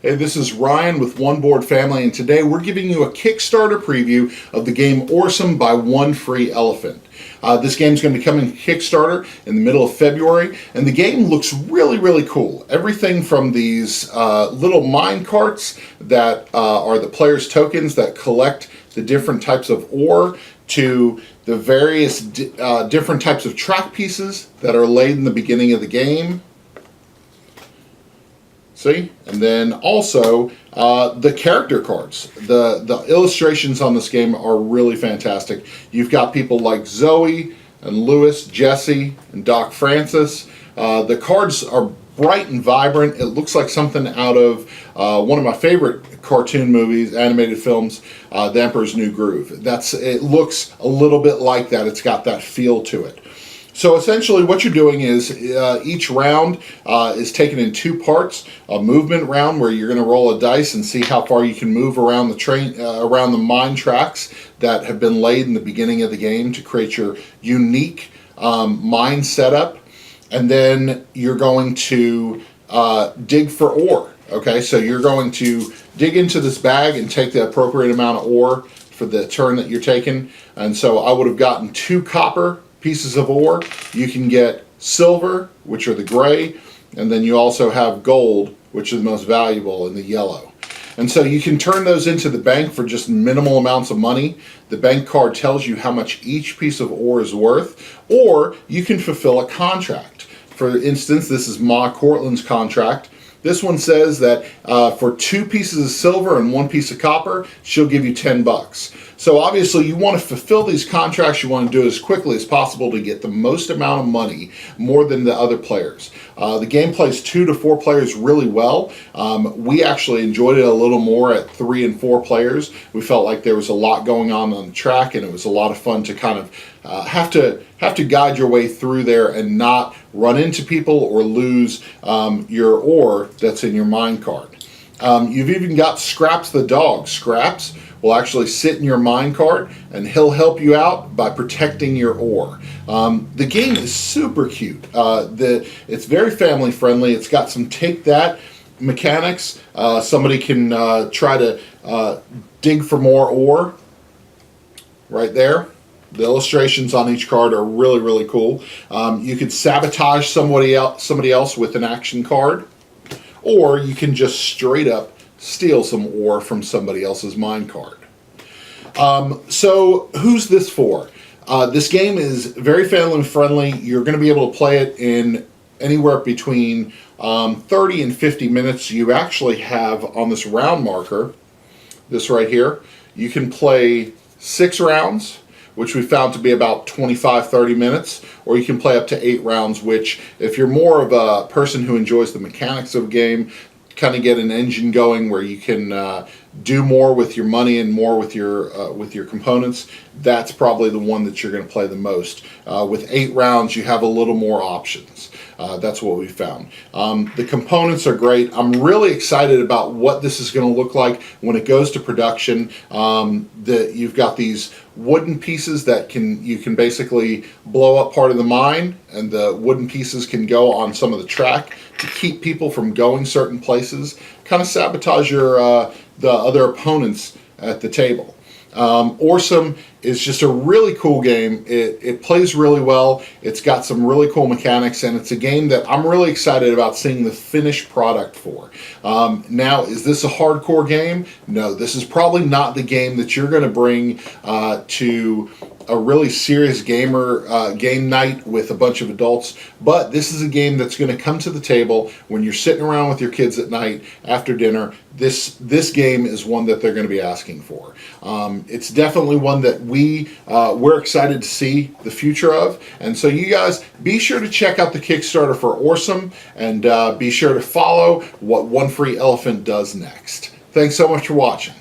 Hey, this is Ryan with One Board Family, and today we're giving you a Kickstarter preview of the game Awesome by One Free Elephant. This game is going to be coming to Kickstarter in the middle of February, and the game looks really cool. Everything from these little mine carts that are the player's tokens that collect the different types of ore, to the various different types of track pieces that are laid in the beginning of the game. See? And then also the character cards. The illustrations on this game are really fantastic. You've got people like Zoe and Lewis, Jesse, and Doc Francis. The cards are bright and vibrant. It looks like something out of one of my favorite cartoon movies, animated films, The Emperor's New Groove. It looks a little bit like that. It's got that feel to it. So essentially what you're doing is each round is taken in two parts. A movement round where you're going to roll a dice and see how far you can move around around the mine tracks that have been laid in the beginning of the game to create your unique mine setup. And then you're going to dig for ore. Okay, so you're going to dig into this bag and take the appropriate amount of ore for the turn that you're taking. And so I would have gotten 2 copper pieces of ore. You can get silver, which are the gray, and then you also have gold, which is the most valuable, in the yellow. And so you can turn those into the bank for just minimal amounts of money. The bank card tells you how much each piece of ore is worth, or you can fulfill a contract. For instance, this is Ma Courtland's contract. This one says that for 2 pieces of silver and 1 piece of copper, she'll give you $10. So obviously you want to fulfill these contracts. You want to do it as quickly as possible to get the most amount of money, more than the other players. The game plays 2 to 4 players really well. We actually enjoyed it a little more at 3 and 4 players. We felt like there was a lot going on the track, and it was a lot of fun to kind of have to guide your way through there and not run into people or lose your ore that's in your mine card. You've even got Scraps the dog. Scraps will actually sit in your mine card, and he'll help you out by protecting your ore. The game is super cute. It's very family friendly. It's got some take that mechanics. Somebody can try to dig for more ore right there. The illustrations on each card are really cool. You could sabotage somebody else with an action card, or you can just straight up steal some ore from somebody else's mine card. So who's this for? This game is very family friendly. You're going to be able to play it in anywhere between 30 and 50 minutes. You actually have on this round marker, this right here, you can play 6 rounds, which we found to be about 25-30 minutes, or you can play up to 8 rounds, which, if you're more of a person who enjoys the mechanics of a game, kind of get an engine going where you can do more with your money and more with your components, that's probably the one that you're going to play the most. With 8 rounds, you have a little more options. That's what we found. The components are great. I'm really excited about what this is going to look like when it goes to production. You've got these wooden pieces that you can basically blow up part of the mine, and the wooden pieces can go on some of the track to keep people from going certain places, kind of sabotage the other opponents at the table. Awesome is just a really cool game. It plays really well. It's got some really cool mechanics, and it's a game that I'm really excited about seeing the finished product for. Now, is this a hardcore game? No, this is probably not the game that you're going to bring to a really serious game night with a bunch of adults, but this is a game that's going to come to the table when you're sitting around with your kids at night after dinner. This game is one that they're going to be asking for. It's definitely one that we're excited to see the future of, and so you guys be sure to check out the Kickstarter for Awesome, and be sure to follow what One Free Elephant does next. Thanks so much for watching.